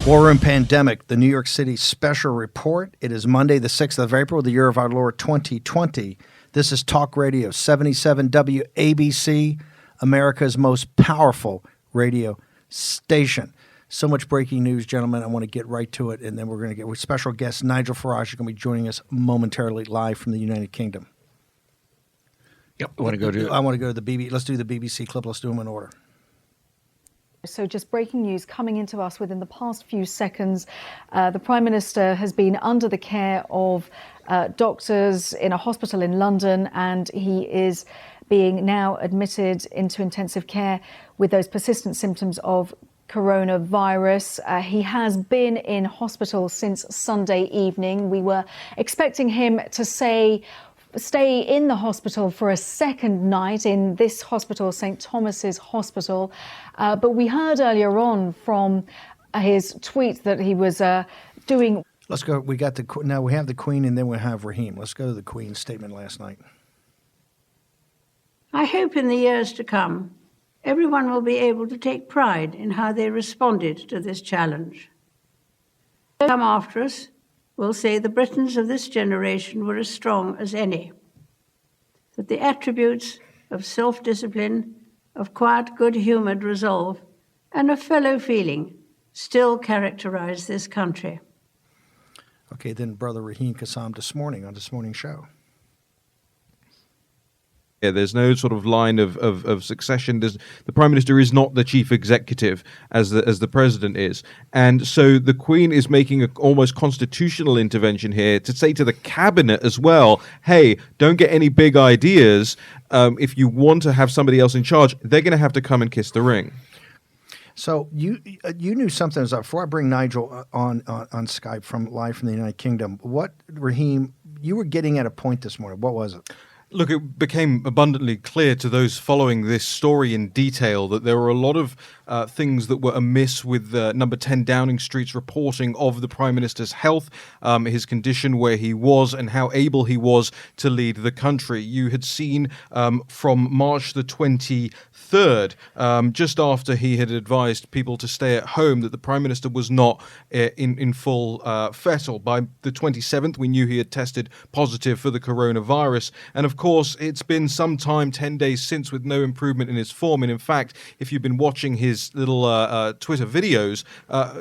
War Room Pandemic, the New York City Special Report. It is Monday, the 6th of April, the year of our Lord 2020. This is Talk Radio 77 WABC, America's most powerful radio station. So much breaking news, gentlemen. I want to get right to it, and then we're going to get with special guest Nigel Farage, who's going to be joining us momentarily live from the United Kingdom. Yep, I want to go to the BBC. Let's do the BBC clip. Let's do them in order. So just breaking news coming into us within the past few seconds. The Prime Minister has been under the care of doctors in a hospital in London, and he is being now admitted into intensive care with those persistent symptoms of coronavirus. He has been in hospital since Sunday evening. We were expecting him to stay in the hospital for a second night in this hospital, St. Thomas's Hospital. But we heard earlier on from his tweet that he was doing. Let's go. Now we have the Queen, and then we'll have Raheem. Let's go to the Queen's statement last night. I hope in the years to come, everyone will be able to take pride in how they responded to this challenge. Those who come after us will say the Britons of this generation were as strong as any, that the attributes of self-discipline, of quiet, good-humoured resolve, and of fellow feeling still characterize this country. Okay, then Brother Raheem Kassam this morning on This Morning Show. Yeah, there's no sort of line of succession. The Prime Minister is not the chief executive as the President is. And so the Queen is making an almost constitutional intervention here to say to the Cabinet as well, hey, don't get any big ideas. If you want to have somebody else in charge, they're going to have to come and kiss the ring. So you knew something was up. Before I bring Nigel on Skype live from the United Kingdom, what, Raheem, you were getting at a point this morning. What was it? Look, it became abundantly clear to those following this story in detail that there were a lot of things that were amiss with number 10 Downing Street's reporting of the Prime Minister's health, his condition, where he was, and how able he was to lead the country. You had seen from March the 23rd, just after he had advised people to stay at home, that the Prime Minister was not in full fettle. By the 27th, we knew he had tested positive for the coronavirus. And of course, it's been some time, 10 days since, with no improvement in his form. And in fact, if you've been watching his little Twitter videos,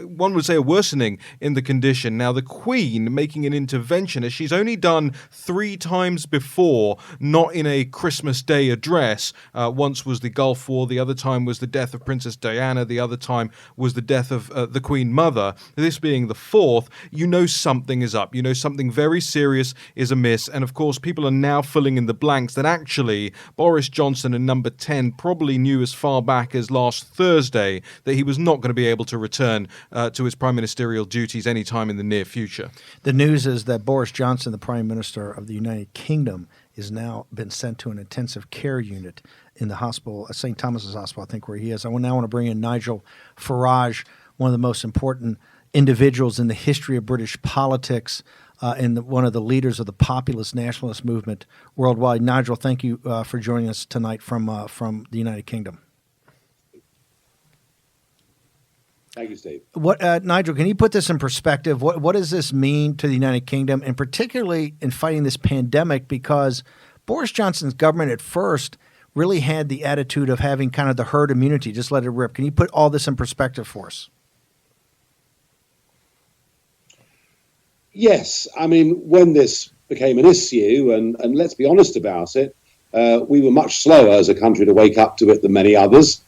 one would say a worsening in the condition. Now, the Queen making an intervention, as she's only done 3 times before, not in a Christmas Day address. Once was the Gulf War, the other time was the death of Princess Diana, the other time was the death of the Queen Mother. This being the 4th, you know something is up. You know something very serious is amiss. And of course, people are now filling in the blanks that actually Boris Johnson and number 10 probably knew as far back as last Thursday that he was not going to be able to return to his prime ministerial duties anytime in the near future. The news is that Boris Johnson, the Prime Minister of the United Kingdom, is now been sent to an intensive care unit in the hospital, St. Thomas's Hospital, I think, where he is. I now want to bring in Nigel Farage, one of the most important individuals in the history of British politics, and one of the leaders of the populist nationalist movement worldwide. Nigel, thank you for joining us tonight from the United Kingdom. Thank you, Steve. Nigel, can you put this in perspective? What does this mean to the United Kingdom, and particularly in fighting this pandemic? Because Boris Johnson's government at first really had the attitude of having kind of the herd immunity, just let it rip. Can you put all this in perspective for us? Yes, I mean, when this became an issue, and let's be honest about it, we were much slower as a country to wake up to it than many others.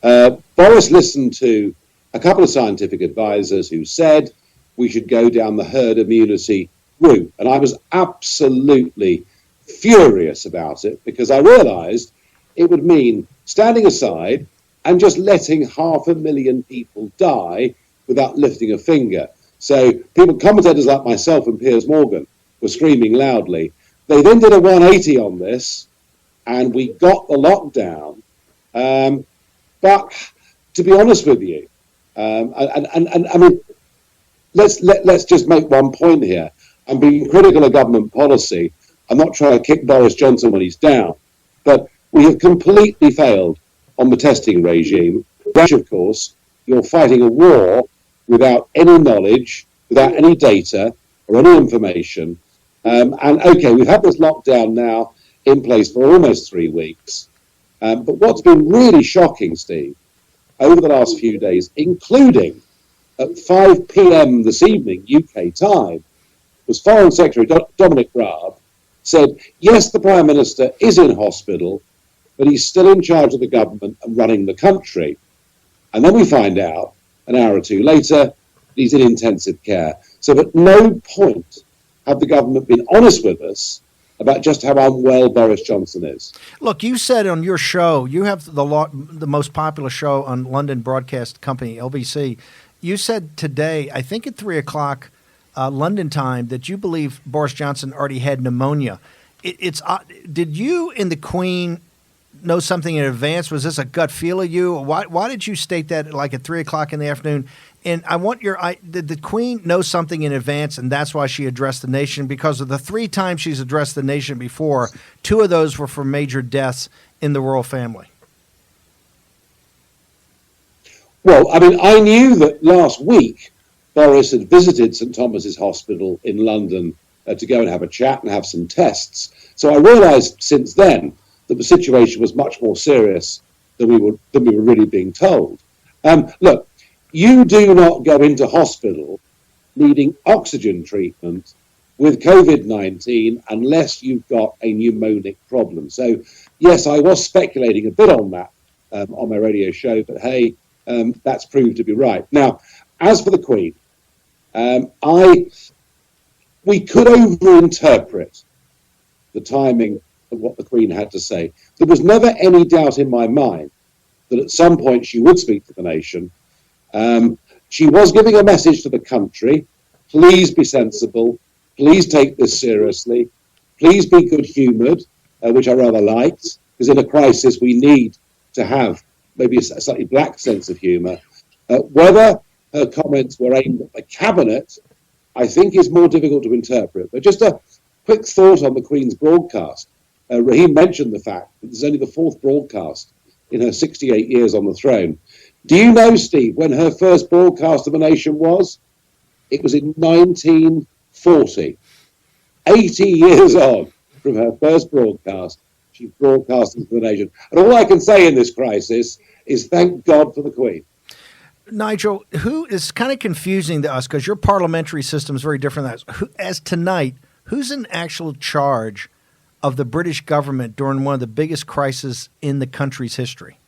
Boris listened to a couple of scientific advisors who said we should go down the herd immunity route. And I was absolutely furious about it because I realized it would mean standing aside and just letting 500,000 people die without lifting a finger. So commentators like myself and Piers Morgan were screaming loudly. They then did a 180 on this, and we got the lockdown. But to be honest with you, I mean, let's just make one point here. I'm being critical of government policy. I'm not trying to kick Boris Johnson when he's down, but we have completely failed on the testing regime, which, of course, you're fighting a war without any knowledge, without any data or any information. And okay, we've had this lockdown now in place for almost 3 weeks. But what's been really shocking, Steve, over the last few days, including at 5 p.m. this evening, UK time, was Foreign Secretary Dominic Raab said, yes, the Prime Minister is in hospital, but he's still in charge of the government and running the country. And then we find out, an hour or two later, he's in intensive care. So at no point have the government been honest with us about just how unwell Boris Johnson is. Look, you said on your show, you have the most popular show on London broadcast company, LBC. You said today, I think at 3 o'clock London time, that you believe Boris Johnson already had pneumonia. Did you and the Queen know something in advance? Was this a gut feel of you? Why did you state that like at 3 o'clock in the afternoon? And I want did the Queen know something in advance, and that's why she addressed the nation? Because of the 3 times she's addressed the nation before, 2 of those were for major deaths in the royal family. Well, I mean, I knew that last week Boris had visited St Thomas's Hospital in London to go and have a chat and have some tests. So I realised since then that the situation was much more serious than we were really being told. Look, you do not go into hospital needing oxygen treatment with COVID-19 unless you've got a pneumonic problem. So, yes, I was speculating a bit on that on my radio show, but hey, that's proved to be right. Now, as for the Queen, we could overinterpret the timing of what the Queen had to say. There was never any doubt in my mind that at some point she would speak to the nation. She was giving a message to the country: please be sensible, please take this seriously, please be good-humoured, which I rather liked, because in a crisis we need to have maybe a slightly black sense of humour. Whether her comments were aimed at the cabinet, I think is more difficult to interpret. But just a quick thought on the Queen's broadcast. Raheem mentioned the fact that this is only the 4th broadcast in her 68 years on the throne. Do you know, Steve, when her first broadcast of the nation was? It was in 1940. 80 years on from her first broadcast, she broadcasted to the nation. And all I can say in this crisis is thank God for the Queen. Nigel, who is kind of confusing to us because your parliamentary system is very different than ours. As tonight, who's in actual charge of the British government during one of the biggest crises in the country's history?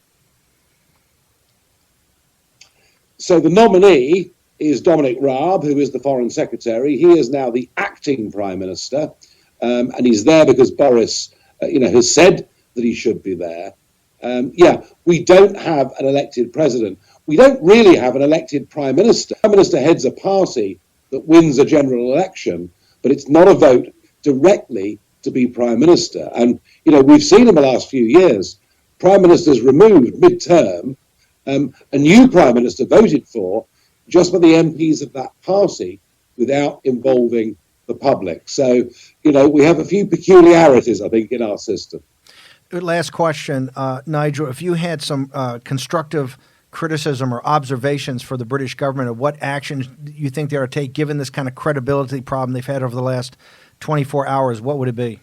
So the nominee is Dominic Raab, who is the Foreign Secretary. He is now the acting Prime Minister, and he's there because Boris, has said that he should be there. We don't have an elected president. We don't really have an elected Prime Minister. Prime Minister heads a party that wins a general election, but it's not a vote directly to be Prime Minister. And, we've seen in the last few years, Prime Ministers removed mid-term, a new Prime Minister voted for just by the MPs of that party without involving the public. So, we have a few peculiarities, I think, in our system. Last question, Nigel, if you had some constructive criticism or observations for the British government of what actions you think they ought to take given this kind of credibility problem they've had over the last 24 hours, what would it be?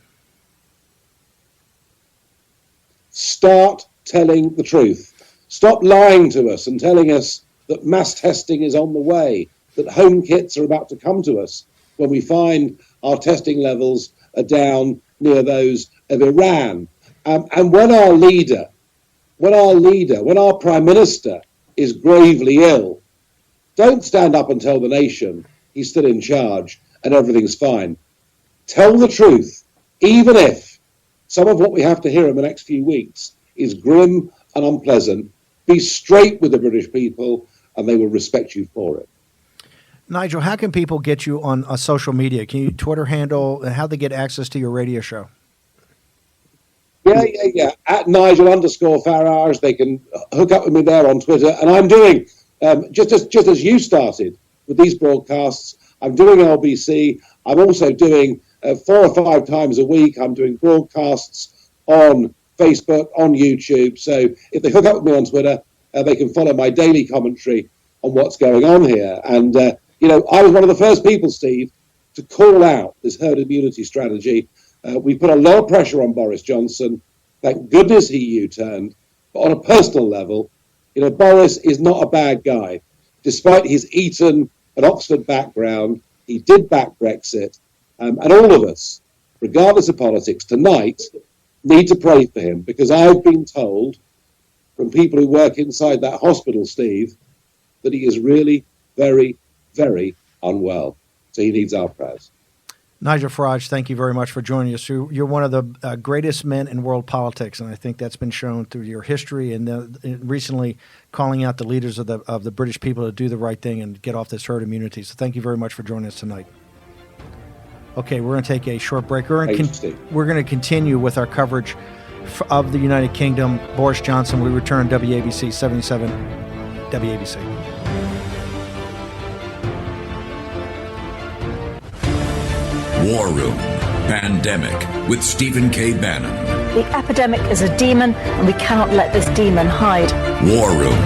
Start telling the truth. Stop lying to us and telling us that mass testing is on the way, that home kits are about to come to us when we find our testing levels are down near those of Iran. And when our Prime Minister is gravely ill, don't stand up and tell the nation he's still in charge and everything's fine. Tell the truth, even if some of what we have to hear in the next few weeks is grim and unpleasant. Be straight with the British people and they will respect you for it. Nigel, how can people get you on social media? Can you Twitter handle and how they get access to your radio show? Yeah. At Nigel_Farage. They can hook up with me there on Twitter. And I'm doing, just as you started with these broadcasts, I'm doing LBC. I'm also doing 4 or 5 times a week. I'm doing broadcasts on Facebook, on YouTube. So if they hook up with me on Twitter, they can follow my daily commentary on what's going on here. And, I was one of the first people, Steve, to call out this herd immunity strategy. We put a lot of pressure on Boris Johnson. Thank goodness he U-turned. But on a personal level, Boris is not a bad guy. Despite his Eton and Oxford background, he did back Brexit. And all of us, regardless of politics, tonight need to pray for him, because I've been told from people who work inside that hospital, Steve, that he is really very, very unwell. So he needs our prayers. Nigel Farage, thank you very much for joining us. You're one of the greatest men in world politics, and I think that's been shown through your history and recently calling out the leaders of the British people to do the right thing and get off this herd immunity. So thank you very much for joining us tonight. Okay, we're going to take a short break. We're going to continue with our coverage of the United Kingdom. Boris Johnson, we return WABC 77 WABC. War Room Pandemic with Stephen K. Bannon. The epidemic is a demon, and we cannot let this demon hide. War Room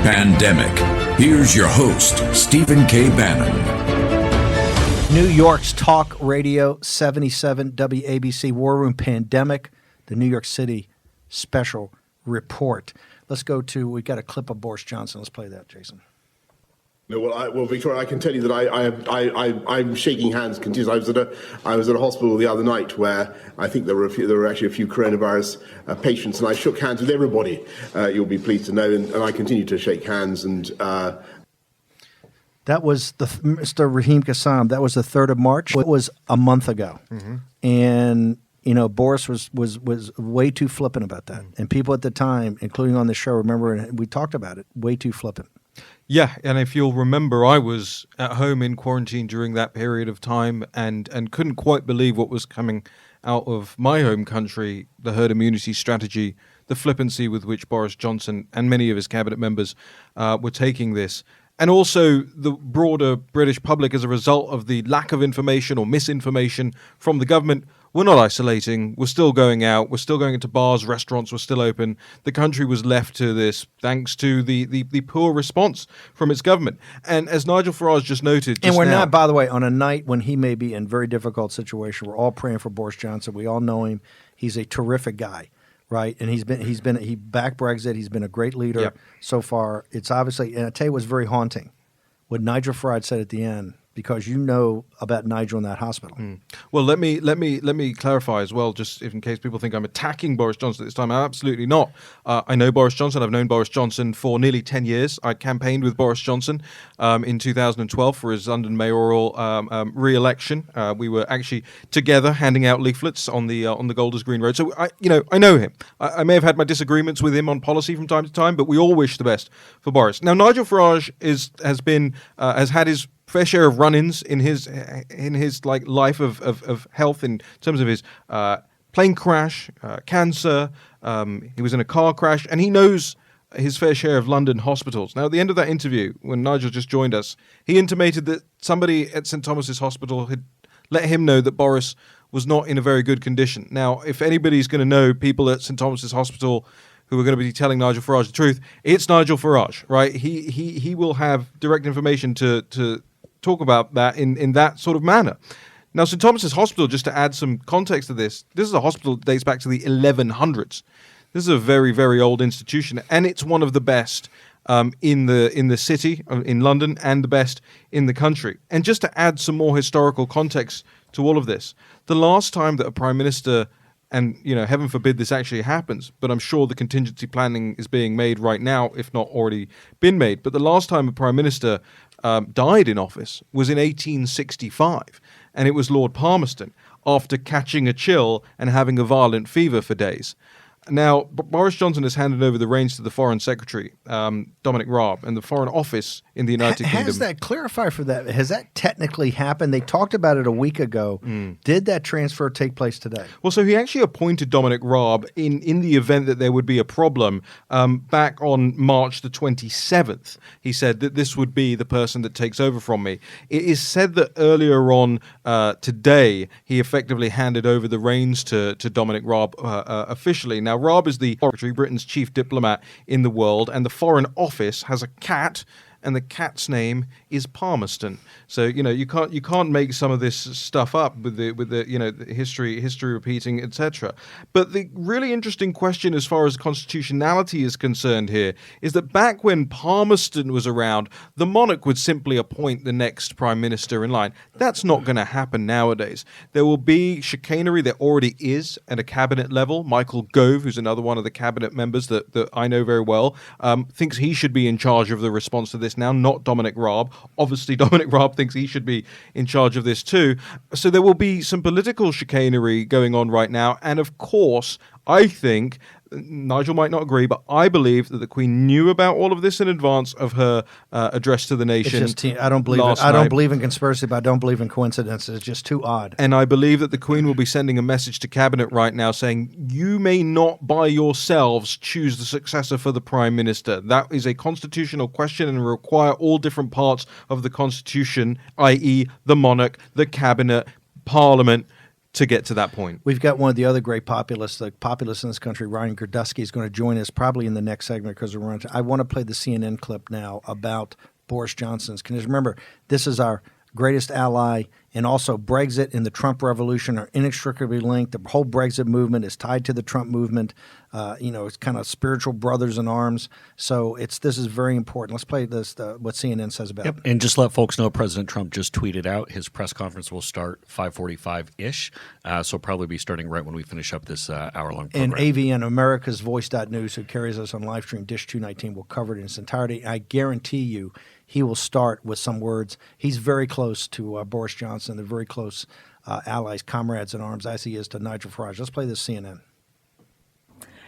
Pandemic. Here's your host, Stephen K. Bannon. New York's Talk Radio 77 WABC War Room Pandemic, the New York City Special Report. Let's go to, we've got a clip of Boris Johnson. Let's play that, Jason. No, well, Victoria, I can tell you that I'm shaking hands continuously. I was at a hospital the other night where I think there were actually a few coronavirus patients, and I shook hands with everybody. You'll be pleased to know, and I continue to shake hands. And that was Mr. Raheem Kassam. That was the 3rd of March. It was a month ago, and Boris was way too flippant about that, and people at the time, including on the show, remember, and we talked about it, way too flippant. Yeah, and if you'll remember, I was at home in quarantine during that period of time and couldn't quite believe what was coming out of my home country, the herd immunity strategy, the flippancy with which Boris Johnson and many of his cabinet members were taking this. And also the broader British public, as a result of the lack of information or misinformation from the government, we're not isolating. We're still going out. We're still going into bars. Restaurants were still open. The country was left to this thanks to the poor response from its government. And as Nigel Farage just noted, and we're not, by the way, on a night when he may be in a very difficult situation. We're all praying for Boris Johnson. We all know him. He's a terrific guy, right? And he backed Brexit. He's been a great leader so far. It's obviously, and I tell you what's very haunting, what Nigel Farage said at the end, because you know about Nigel in that hospital. Well, let me clarify as well, just in case people think I'm attacking Boris Johnson at this time. I'm absolutely not. I know Boris Johnson. I've known Boris Johnson for nearly 10 years. I campaigned with Boris Johnson in 2012 for his London mayoral re-election. We were actually together handing out leaflets on the Golders Green Road. So I know him. I may have had my disagreements with him on policy from time to time, but we all wish the best for Boris. Now, Nigel Farage has had his fair share of run-ins in his life of health in terms of his plane crash, cancer. He was in a car crash, and he knows his fair share of London hospitals. Now, at the end of that interview, when Nigel just joined us, he intimated that somebody at St Thomas's Hospital had let him know that Boris was not in a very good condition. Now, if anybody's going to know people at St Thomas's Hospital who are going to be telling Nigel Farage the truth, it's Nigel Farage, right? He will have direct information to talk about that in that sort of manner. Now, St Thomas's Hospital, just to add some context to this is a hospital that dates back to the 1100s. This is a very, very old institution, and it's one of the best in the city, in London, and the best in the country. And just to add some more historical context to all of this, the last time that a prime minister, and heaven forbid this actually happens, but I'm sure the contingency planning is being made right now, if not already been made. But the last time a prime minister died in office was in 1865, and it was Lord Palmerston, after catching a chill and having a violent fever for days. Now, Boris Johnson has handed over the reins to the Foreign Secretary, Dominic Raab, and the Foreign Office in the United Kingdom. Has that, clarify for that, has that technically happened? They talked about it a week ago. Did that transfer take place today? Well, so he actually appointed Dominic Raab in the event that there would be a problem back on March the 27th. He said that this would be the person that takes over from me. It is said that earlier on today, he effectively handed over the reins to Dominic Raab officially. Now, Raab is the Secretary, Britain's chief diplomat in the world, and the Foreign Office has a cat and the cat's name is Palmerston. So you can't make some of this stuff up with the the history repeating, etc. But the really interesting question as far as constitutionality is concerned here is that back when Palmerston was around, the monarch would simply appoint the next prime minister in line. That's not going to happen nowadays. There will be chicanery. There already is at a cabinet level. Michael Gove, who's another one of the cabinet members that I know very well, thinks he should be in charge of the response to this now, not Dominic Raab. Obviously, Dominic Raab thinks he should be in charge of this too. So there will be some political chicanery going on right now. And of course, I think Nigel might not agree, but I believe that the Queen knew about all of this in advance of her address to the nation. I don't believe it. I don't believe in conspiracy, but I don't believe in coincidences. It's just too odd. And I believe that the Queen will be sending a message to Cabinet right now saying, you may not by yourselves choose the successor for the Prime Minister. That is a constitutional question and will require all different parts of the Constitution, i.e. the monarch, the Cabinet, Parliament, to get to that point. We've got one of the other great populists, the populist in this country, Ryan Girdusky, is going to join us probably in the next segment because we're running. I want to play the CNN clip now about Boris Johnson's. Because remember, this is our greatest ally, and also Brexit and the Trump revolution are inextricably linked. The whole Brexit movement is tied to the Trump movement. It's kind of spiritual brothers in arms. So this is very important. Let's play this, what CNN says about it. And just let folks know President Trump just tweeted out his press conference will start 5:45-ish. So probably be starting right when we finish up this hour-long program. And AVN, America's Voice.news, who carries us on live stream, Dish 219, will cover it in its entirety. I guarantee you he will start with some words. He's very close to Boris Johnson. They're very close allies, comrades in arms, as he is to Nigel Farage. Let's play this CNN.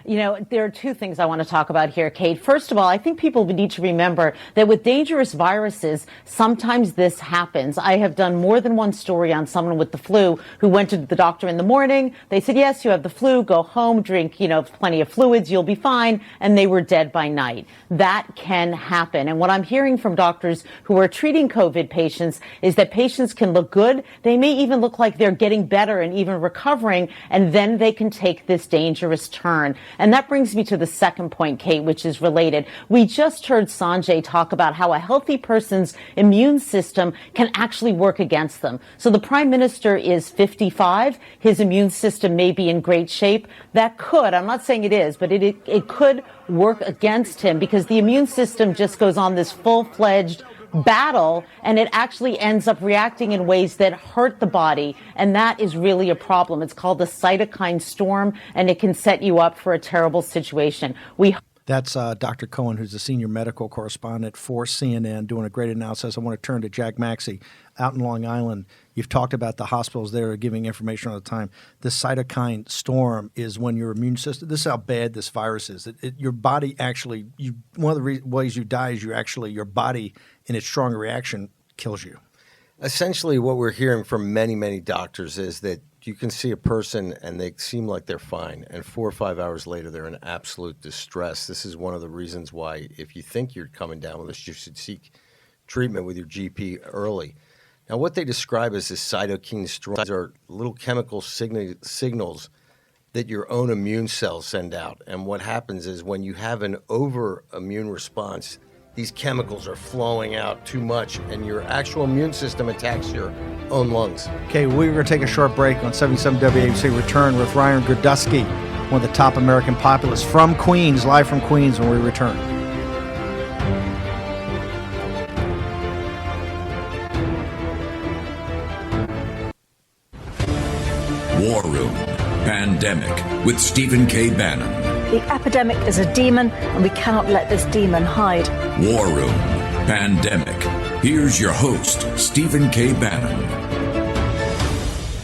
There are two things I want to talk about here, Kate. First of all, I think people need to remember that with dangerous viruses, sometimes this happens. I have done more than one story on someone with the flu who went to the doctor in the morning. They said, yes, you have the flu, go home, drink, plenty of fluids, you'll be fine. And they were dead by night. That can happen. And what I'm hearing from doctors who are treating COVID patients is that patients can look good. They may even look like they're getting better and even recovering, and then they can take this dangerous turn. And that brings me to the second point, Kate, which is related. We just heard Sanjay talk about how a healthy person's immune system can actually work against them. So the Prime Minister is 55. His immune system may be in great shape. That could, I'm not saying it is, but it could work against him because the immune system just goes on this full-fledged battle, and it actually ends up reacting in ways that hurt the body, and that is really a problem. It's called the cytokine storm, and it can set you up for a terrible situation. That's Dr. Cohen, who's the senior medical correspondent for CNN, doing a great analysis. I want to turn to Jack Maxey out in Long Island. You've talked about the hospitals there are giving information all the time. The cytokine storm is when your immune system – this is how bad this virus is. Your body actually – one of the ways you die is your body in its strong reaction kills you. Essentially what we're hearing from many, many doctors is that you can see a person and they seem like they're fine, and 4 or 5 hours later they're in absolute distress. This is one of the reasons why if you think you're coming down with this, you should seek treatment with your GP early. Now, what they describe as this cytokine storm are little chemical signals that your own immune cells send out. And what happens is when you have an over-immune response, these chemicals are flowing out too much, and your actual immune system attacks your own lungs. Okay, we're going to take a short break on 77 WABC. Return with Ryan Girdusky, one of the top American populists from Queens, live from Queens when we return. War Room Pandemic with Stephen K. Bannon. The epidemic is a demon, and we cannot let this demon hide. War Room Pandemic. Here's your host, Stephen K. Bannon.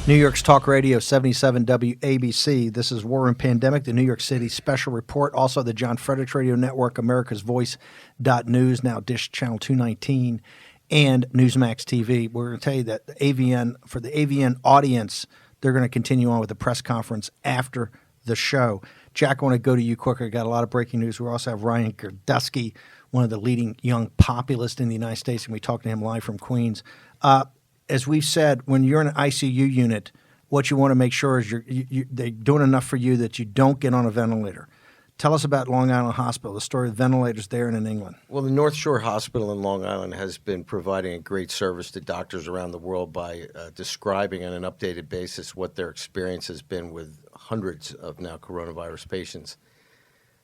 New York's Talk Radio 77 WABC. This is War Room Pandemic, the New York City Special Report. Also the John Fredericks Radio Network, America's Voice.news, now Dish Channel 219, and Newsmax TV. We're going to tell you that for the AVN audience, they're going to continue on with the press conference after the show. Jack, I want to go to you quicker. Got a lot of breaking news. We also have Ryan Girdusky, one of the leading young populists in the United States, and we talked to him live from Queens. As we've said, when you're in an ICU unit, what you want to make sure is they're doing enough for you that you don't get on a ventilator. Tell us about Long Island Hospital, the story of ventilators there and in England. Well, the North Shore Hospital in Long Island has been providing a great service to doctors around the world by describing on an updated basis what their experience has been with hundreds of now coronavirus patients.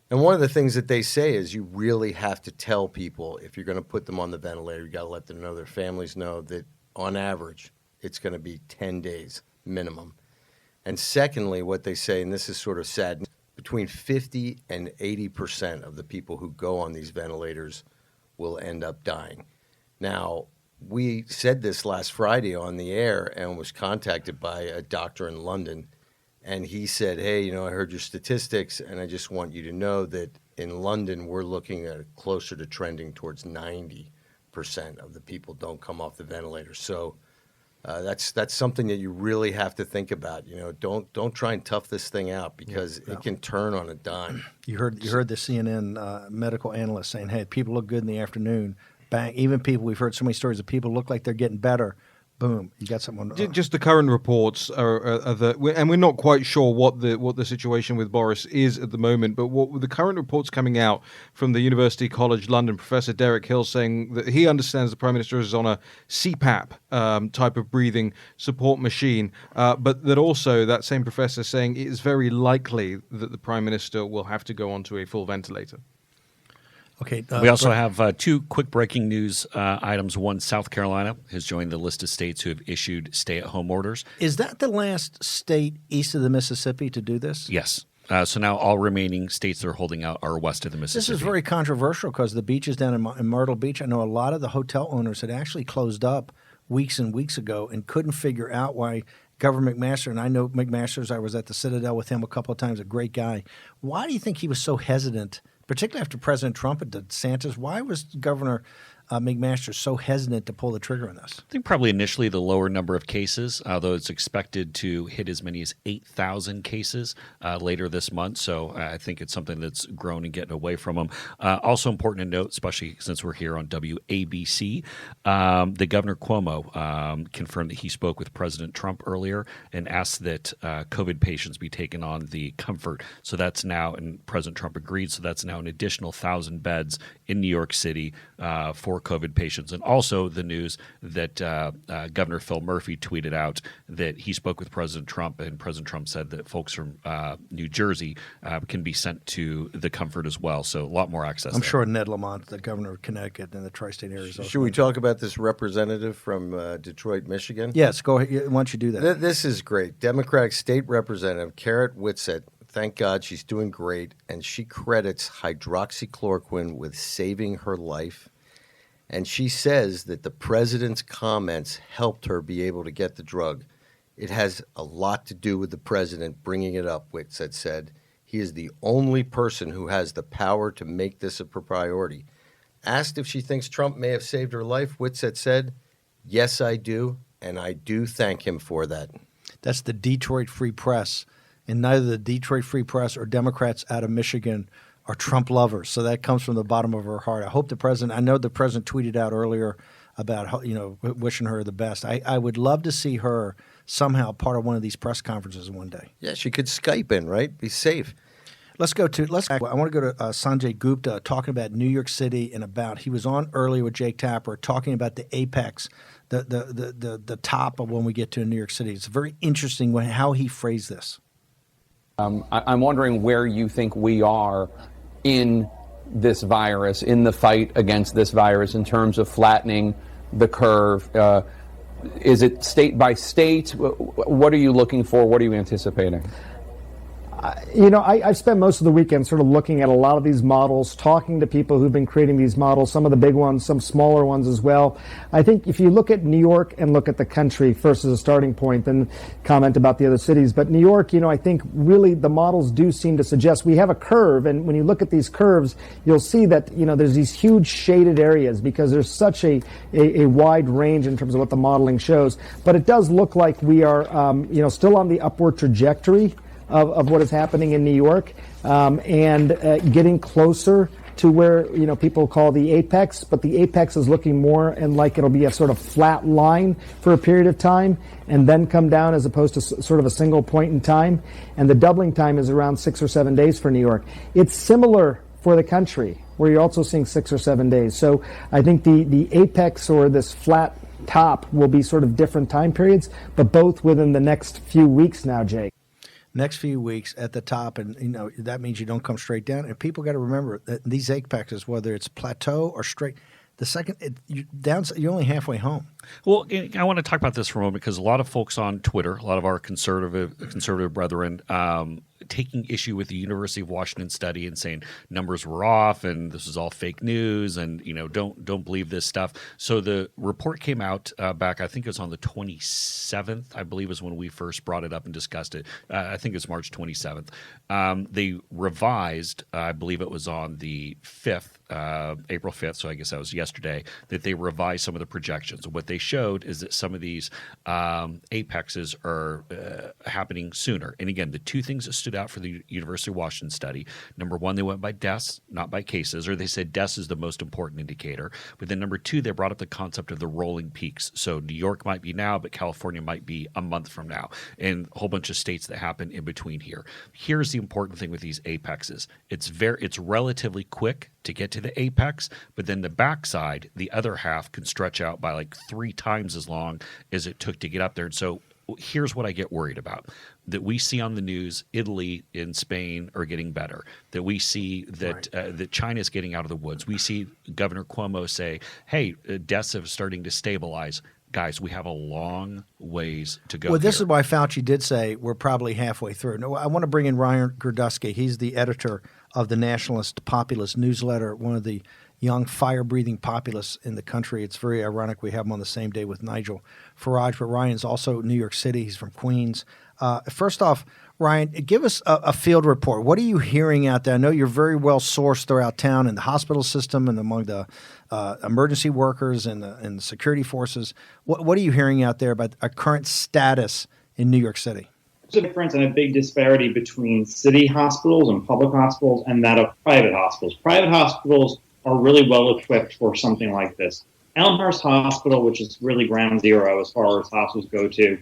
And one of the things that they say is you really have to tell people if you're going to put them on the ventilator, you got to let them know, their families know that on average it's going to be 10 days minimum. And secondly, what they say, and this is sort of sad, between 50 and 80% of the people who go on these ventilators will end up dying. Now, we said this last Friday on the air and was contacted by a doctor in London, and he said, hey, I heard your statistics, and I just want you to know that in London we're looking at closer to trending towards 90% of the people don't come off the ventilator. So that's something that you really have to think about. Don't try and tough this thing out because it can turn on a dime. You heard the CNN medical analyst saying, "Hey, people look good in the afternoon." Bang! Even people, we've heard so many stories of people look like they're getting better. Boom! You got something. Just the current reports are and we're not quite sure what the situation with Boris is at the moment. But what the current reports coming out from the University College London, Professor Derek Hill, saying that he understands the Prime Minister is on a CPAP type of breathing support machine, but that also that same professor saying it is very likely that the Prime Minister will have to go onto a full ventilator. Okay. We also have two quick breaking news items. One, South Carolina has joined the list of states who have issued stay-at-home orders. Is that the last state east of the Mississippi to do this? Yes. So now all remaining states that are holding out are west of the Mississippi. This is very controversial because the beaches down in Myrtle Beach, I know a lot of the hotel owners had actually closed up weeks and weeks ago and couldn't figure out why Governor McMaster, and I know McMaster's, I was at the Citadel with him a couple of times, a great guy. Why do you think he was so hesitant, particularly after President Trump and DeSantis? Why was Governor McMaster so hesitant to pull the trigger on this? I think probably initially the lower number of cases, although it's expected to hit as many as 8,000 cases later this month. So I think it's something that's grown and getting away from them. Also important to note, especially since we're here on WABC, the Governor Cuomo confirmed that he spoke with President Trump earlier and asked that COVID patients be taken on the Comfort. So that's now, and President Trump agreed, so that's now an additional 1,000 beds in New York City for COVID patients. And also the news that Governor Phil Murphy tweeted out that he spoke with President Trump, and President Trump said that folks from New Jersey can be sent to the Comfort as well. So a lot more access. I'm sure Ned Lamont, the governor of Connecticut and the tri-state areas. Should we talk about this representative from Detroit, Michigan? Yes, go ahead. Why don't you do that? This is great. Democratic State Representative Carrot Whitsett, thank God she's doing great, and she credits hydroxychloroquine with saving her life. And she says that the president's comments helped her be able to get the drug. It has a lot to do with the president bringing it up, Whitsett said. He is the only person who has the power to make this a priority. Asked if she thinks Trump may have saved her life, Whitsett said, yes, I do, and I do thank him for that. That's the Detroit Free Press. And neither the Detroit Free Press or Democrats out of Michigan are Trump lovers. So that comes from the bottom of her heart. I know the president tweeted out earlier about, wishing her the best. I would love to see her somehow part of one of these press conferences one day. Yeah, she could Skype in, right? Be safe. I want to go to Sanjay Gupta talking about New York City and he was on earlier with Jake Tapper talking about the apex, the top of when we get to New York City. It's very interesting how he phrased this. I'm wondering where you think we are in this virus, in the fight against this virus, in terms of flattening the curve. Is it state by state? What are you looking for? What are you anticipating? I've spent most of the weekend sort of looking at a lot of these models, talking to people who've been creating these models, some of the big ones, some smaller ones as well. I think if you look at New York and look at the country first as a starting point, then comment about the other cities. But New York, I think really the models do seem to suggest we have a curve. And when you look at these curves, you'll see that, there's these huge shaded areas because there's such a wide range in terms of what the modeling shows. But it does look like we are, still on the upward trajectory of what is happening in New York and getting closer to where people call the apex, but the apex is looking more and like it'll be a sort of flat line for a period of time and then come down, as opposed to sort of a single point in time. And the doubling time is around 6 or 7 days for New York. It's similar for the country, where you're also seeing 6 or 7 days. So I think the apex, or this flat top, will be sort of different time periods, but both within the next few weeks now, Jake. Next few weeks at the top, and that means you don't come straight down. And people got to remember that these apexes, whether it's plateau or straight, the second you're only halfway home. Well, I want to talk about this for a moment, because a lot of folks on Twitter, a lot of our conservative brethren, taking issue with the University of Washington study and saying numbers were off and this is all fake news, and don't believe this stuff. So the report came out back, I think it was on the 27th, I believe, is when we first brought it up and discussed it. I think it's March 27th. They revised, I believe it was on the 5th, April 5th, so I guess that was yesterday, that they revised some of the projections. What they showed is that some of these apexes are happening sooner. And again, the two things that stood out for the University of Washington study, number one, they went by deaths, not by cases, or they said deaths is the most important indicator. But then number two, they brought up the concept of the rolling peaks. So New York might be now, but California might be a month from now, and a whole bunch of states that happen in between here. Here's the important thing with these apexes. It's relatively quick to get to the apex, but then the backside, the other half, can stretch out by like 3 times as long as it took to get up there. And so here's what I get worried about. That we see on the news, Italy and Spain are getting better. That we see that that China's getting out of the woods. We see Governor Cuomo say, hey, deaths are starting to stabilize. Guys, we have a long ways to go. Well, this is why Fauci did say we're probably halfway through. No, I want to bring in Ryan Girdusky. He's the editor of the Nationalist Populist newsletter, one of the young fire-breathing populists in the country. It's very ironic we have him on the same day with Nigel Farage, but Ryan's also New York City. He's from Queens. First off, Ryan, give us a field report. What are you hearing out there? I know you're very well sourced throughout town in the hospital system and among the emergency workers and the security forces. What are you hearing out there about a current status in New York City? There's a difference and a big disparity between city hospitals and public hospitals and that of private hospitals. Private hospitals are really well equipped for something like this. Elmhurst Hospital, which is really ground zero as far as hospitals go to,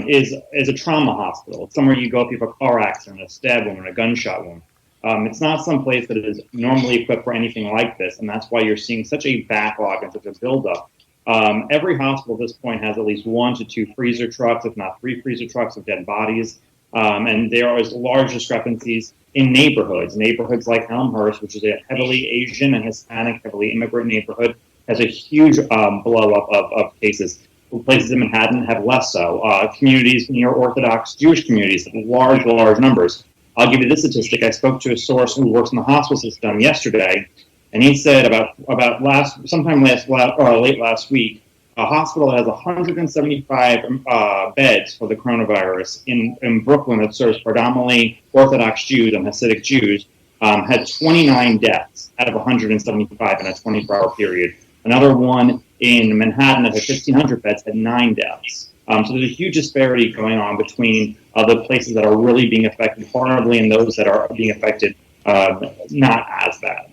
is a trauma hospital. It's somewhere you go if you have a car accident, a stab wound, a gunshot wound. It's not some place that is normally equipped for anything like this, and that's why you're seeing such a backlog and such a buildup. Every hospital at this point has at least 1 to 2 freezer trucks, if not 3 freezer trucks of dead bodies. And there are large discrepancies in neighborhoods. Neighborhoods like Elmhurst, which is a heavily Asian and Hispanic, heavily immigrant neighborhood, has a huge blow up of cases. Places in Manhattan have less so. Communities near Orthodox Jewish communities have large numbers. I'll give you this statistic. I spoke to a source who works in the hospital system yesterday, and he said about late last week, a hospital that has 175 beds for the coronavirus in Brooklyn that serves predominantly Orthodox Jews and Hasidic Jews had 29 deaths out of 175 in a 24-hour period. Another one in Manhattan that had 1,500 beds had 9 deaths. So there's a huge disparity going on between the places that are really being affected horribly and those that are being affected not as bad.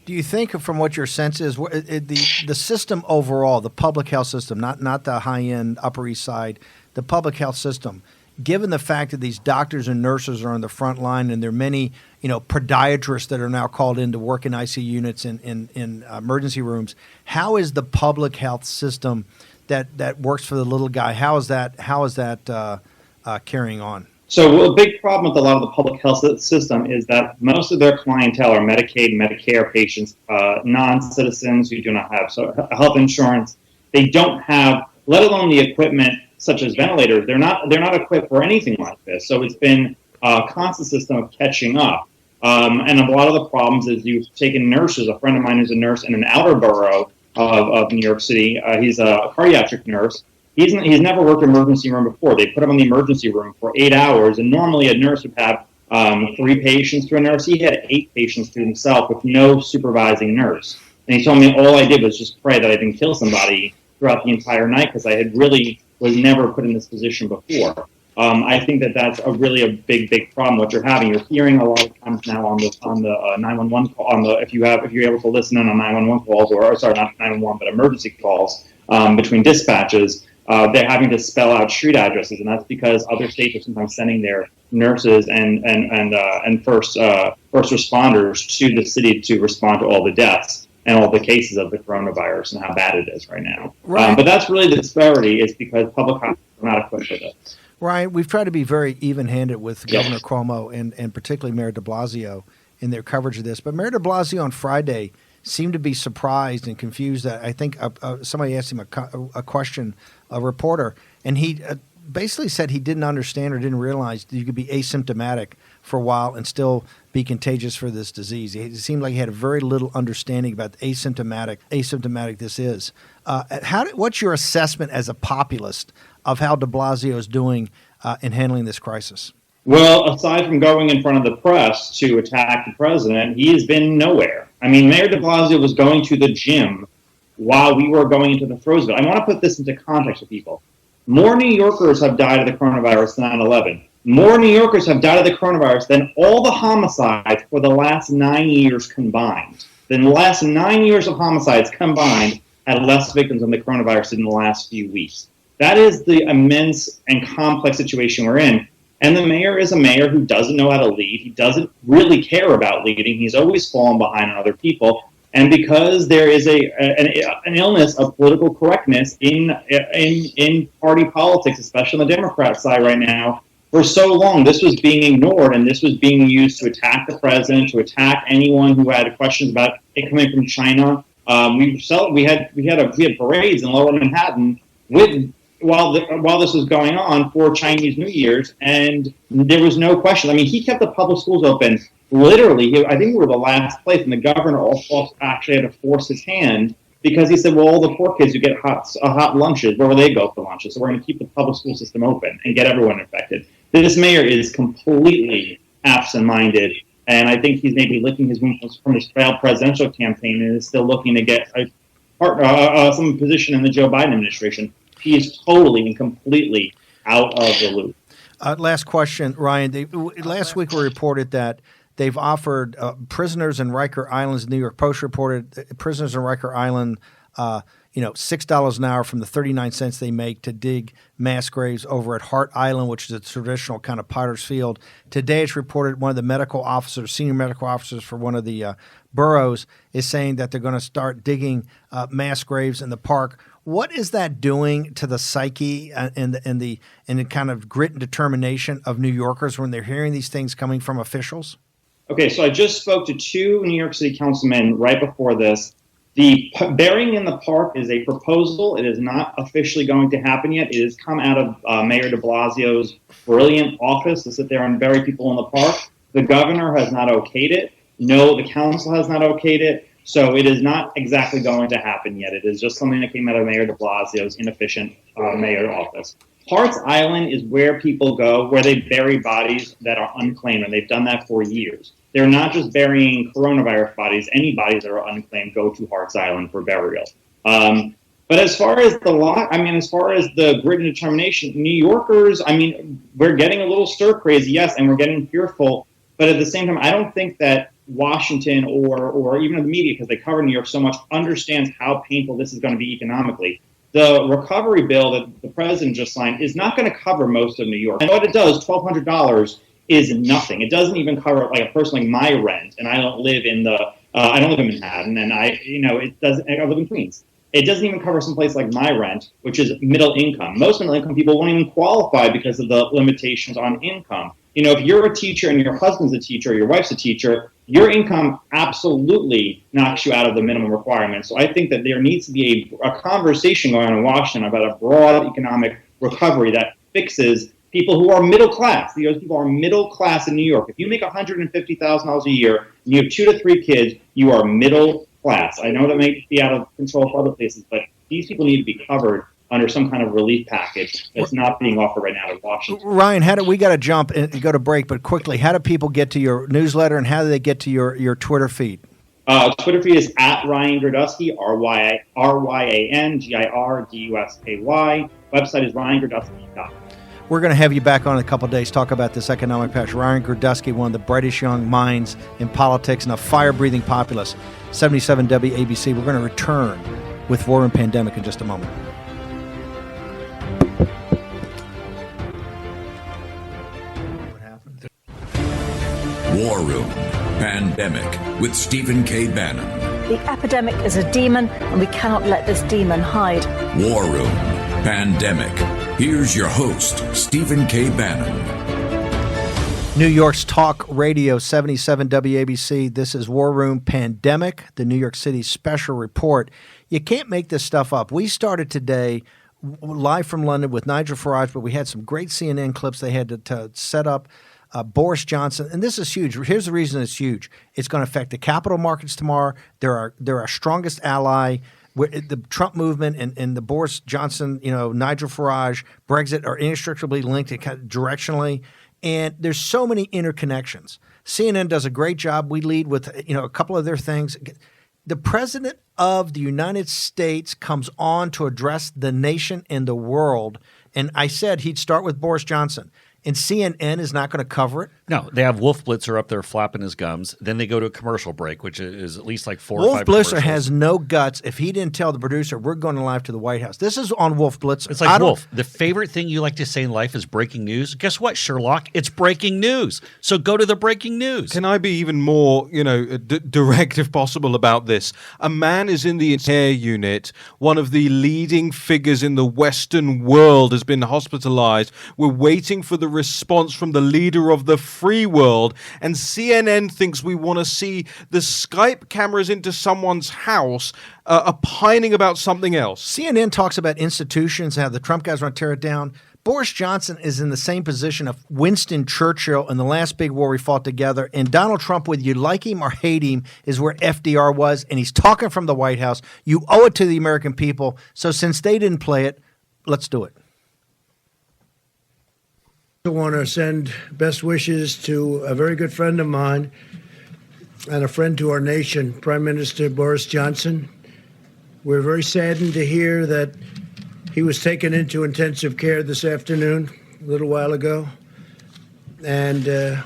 Do you think, from what your sense is, the system overall, the public health system, not the high-end Upper East Side, the public health system, given the fact that these doctors and nurses are on the front line and there are many, podiatrists that are now called in to work in ICU units in emergency rooms, how is the public health system that works for the little guy, how is that carrying on? So a big problem with a lot of the public health system is that most of their clientele are Medicaid, Medicare patients, non-citizens who do not have health insurance. They don't have, let alone the equipment such as ventilators. They're not equipped for anything like this. So it's been a constant system of catching up. And a lot of the problems is you've taken nurses. A friend of mine who's a nurse in an outer borough of New York City. He's a cardiac nurse. He's never worked in an emergency room before. They put him in the emergency room for 8 hours, and normally a nurse would have 3 patients to a nurse. He had 8 patients to himself with no supervising nurse. And he told me all I did was just pray that I didn't kill somebody throughout the entire night because I had really was never put in this position before. I think that that's really a big problem. What you're having, you're hearing a lot of times now on the 911 call, if you're able to listen in on 911 calls, or sorry, not 911, but emergency calls between dispatches. They're having to spell out street addresses, and that's because other states are sometimes sending their nurses and first responders to the city to respond to all the deaths and all the cases of the coronavirus and how bad it is right now. Right. But that's really the disparity, is because public hospitals are not equipped for this. Ryan, we've tried to be very even-handed with Governor Cuomo and particularly Mayor de Blasio in their coverage of this. But Mayor de Blasio on Friday seemed to be surprised and confused that I think somebody asked him a question, a reporter, and he basically said he didn't understand or didn't realize that you could be asymptomatic for a while and still be contagious for this disease. It seemed like he had a very little understanding about asymptomatic this is. What's your assessment as a populist of how de Blasio is doing in handling this crisis? Well, aside from going in front of the press to attack the president, he has been nowhere. I mean, Mayor de Blasio was going to the gym while we were going into the throes of it. I want to put this into context for people. More New Yorkers have died of the coronavirus than 9/11. More New Yorkers have died of the coronavirus than all the homicides for the last 9 years combined. The last 9 years of homicides combined had less victims of the coronavirus in the last few weeks. That is the immense and complex situation we're in. And the mayor is a mayor who doesn't know how to lead. He doesn't really care about leading. He's always fallen behind on other people. And because there is an illness of political correctness in party politics, especially on the Democrat side right now, for so long, this was being ignored, and this was being used to attack the president, to attack anyone who had questions about it coming from China. We had parades in Lower Manhattan while this was going on for Chinese New Year's, and there was no question. I mean, he kept the public schools open. Literally, I think we were the last place, and the governor also actually had to force his hand because he said, well, all the poor kids who get hot lunches, where will they go for lunches? So we're going to keep the public school system open and get everyone infected. This mayor is completely absent-minded, and I think he's maybe licking his wounds from his failed presidential campaign and is still looking to get some position in the Joe Biden administration. He is totally and completely out of the loop. Last question, Ryan. Last week we reported that they've offered prisoners in Riker Island, the New York Post reported, prisoners in Riker Island, $6 an hour from the 39 cents they make to dig mass graves over at Hart Island, which is a traditional kind of potter's field. Today it's reported one of the senior medical officers for one of the boroughs is saying that they're going to start digging mass graves in the park. What is that doing to the psyche and the kind of grit and determination of New Yorkers when they're hearing these things coming from officials? Okay, so I just spoke to two New York City councilmen right before this. The burying in the park is a proposal. It is not officially going to happen yet. It has come out of Mayor de Blasio's brilliant office to sit there and bury people in the park. The governor has not okayed it. No, the council has not okayed it. So it is not exactly going to happen yet. It is just something that came out of Mayor de Blasio's inefficient mayor office. Hart's Island is where people go, where they bury bodies that are unclaimed, and they've done that for years. They're not just burying coronavirus bodies. Any bodies that are unclaimed go to Hart's Island for burial. But as far as as far as the grit and determination, New Yorkers, we're getting a little stir crazy, yes, and we're getting fearful. But at the same time, I don't think that Washington or even the media, because they cover New York so much, understands how painful this is going to be economically. The recovery bill that the president just signed is not going to cover most of New York. And what it does, $1,200 is nothing. It doesn't even cover like a person like my rent, and I don't live in Manhattan, and I live in Queens. It doesn't even cover someplace like my rent, which is middle income. Most middle income people won't even qualify because of the limitations on income. If you're a teacher and your husband's a teacher, or your wife's a teacher, your income absolutely knocks you out of the minimum requirements. So I think that there needs to be a conversation going on in Washington about a broad economic recovery that fixes people who are middle class. Those people are middle class in New York. If you make $150,000 a year and you have 2 to 3 kids, you are middle class. I know that may be out of control for other places, but these people need to be covered under some kind of relief package that's not being offered right now in Washington. Ryan, we got to jump and go to break, but quickly, how do people get to your newsletter and how do they get to your Twitter feed? Twitter feed is at Ryan Girdusky, RyanGirdusky. Website is ryangirdusky.com. We're going to have you back on in a couple of days, talk about this economic patch. Ryan Girdusky, one of the brightest young minds in politics and a fire-breathing populace. 77 WABC. We're going to return with War and Pandemic in just a moment. War Room Pandemic with Stephen K. Bannon. The epidemic is a demon, and we cannot let this demon hide. War Room Pandemic. Here's your host, Stephen K. Bannon. New York's Talk Radio 77 WABC. This is War Room Pandemic, the New York City special report. You can't make this stuff up. We started today live from London with Nigel Farage, but we had some great CNN clips they had to set up. Boris Johnson, and this is huge. Here's the reason it's huge. It's going to affect the capital markets tomorrow. They're our strongest ally. The Trump movement and the Boris Johnson, Nigel Farage, Brexit are inextricably linked directionally. And there's so many interconnections. CNN does a great job. We lead with a couple of their things. The president of the United States comes on to address the nation and the world. And I said he'd start with Boris Johnson. And CNN is not going to cover it. No, they have Wolf Blitzer up there flapping his gums. Then they go to a commercial break, which is at least like 4 or 5 Wolf Blitzer has no guts if he didn't tell the producer, we're going live to the White House. This is on Wolf Blitzer. It's like, Wolf, the favorite thing you like to say in life is breaking news. Guess what, Sherlock? It's breaking news. So go to the breaking news. Can I be even more, direct if possible about this? A man is in the care unit. One of the leading figures in the Western world has been hospitalized. We're waiting for the response from the leader of the free world, and CNN thinks we want to see the Skype cameras into someone's house opining about something else. CNN talks about institutions, how the Trump guys want to tear it down. Boris Johnson is in the same position of Winston Churchill in the last big war we fought together, and Donald Trump, whether you like him or hate him, is where FDR was, and he's talking from the White House. You owe it to the American people, so since they didn't play it, let's do it. I want to send best wishes to a very good friend of mine and a friend to our nation, Prime Minister Boris Johnson. We're very saddened to hear that he was taken into intensive care this afternoon, a little while ago. And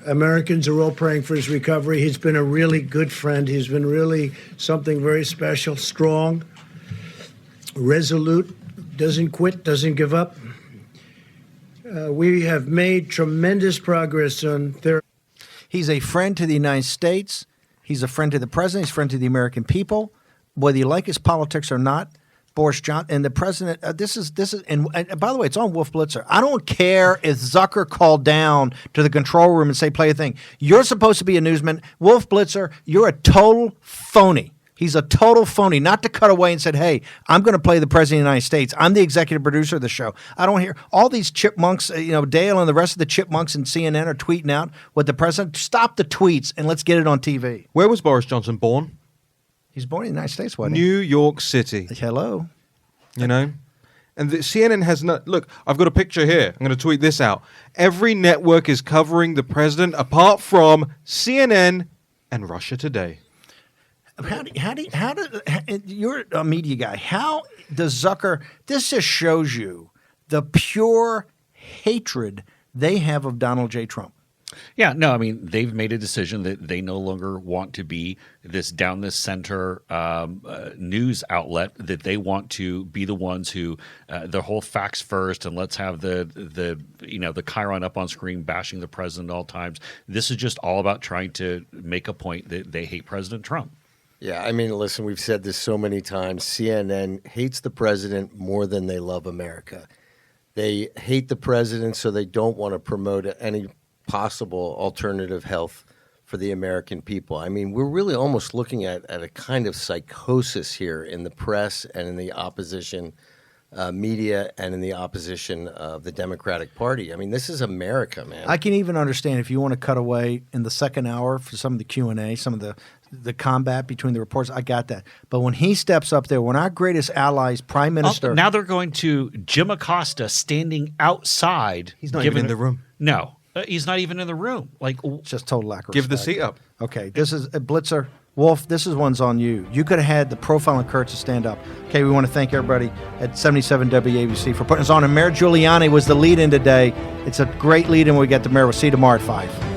Americans are all praying for his recovery. He's been a really good friend. He's been really something very special, strong, resolute, doesn't quit, doesn't give up. We have made tremendous progress on therapy. He's a friend to the United States. He's a friend to the president. He's a friend to the American people. Whether you like his politics or not, Boris Johnson and the president. This is and by the way, it's on Wolf Blitzer. I don't care if Zucker called down to the control room and say, "Play a thing." You're supposed to be a newsman, Wolf Blitzer. You're a total phony. He's a total phony, not to cut away and said, hey, I'm going to play the president of the United States. I'm the executive producer of the show. I don't hear all these chipmunks, Dale and the rest of the chipmunks in CNN are tweeting out what the president, stop the tweets and let's get it on TV. Where was Boris Johnson born? He's born in the United States, wasn't he? New York City. Hello. And the CNN has not. Look, I've got a picture here. I'm going to tweet this out. Every network is covering the president apart from CNN and Russia Today. You're a media guy. How does Zucker, this just shows you the pure hatred they have of Donald J. Trump. Yeah, no, I mean, they've made a decision that they no longer want to be this down the center news outlet, that they want to be the ones who the whole facts first, and let's have the Chiron up on screen bashing the president at all times. This is just all about trying to make a point that they hate President Trump. Yeah, I mean, listen, we've said this so many times. CNN hates the president more than they love America. They hate the president, so they don't want to promote any possible alternative health for the American people. I mean, we're really almost looking at a kind of psychosis here in the press and in the opposition media and in the opposition of the Democratic Party. I mean, this is America, man. I can even understand if you want to cut away in the second hour for some of the Q&A, some of the combat between the reports. I got that. But when he steps up there, when our greatest allies, Prime Minister. Now they're going to Jim Acosta standing outside. He's not even in the room. No, he's not even in the room. Like, just total lack of give respect. the seat up. Okay, this is Blitzer. Wolf, this is one's on you. You could have had the profile and courage to stand up. Okay, we want to thank everybody at 77 WABC for putting us on. And Mayor Giuliani was the lead-in today. It's a great lead-in when we get to Mayor. We'll see you tomorrow at 5.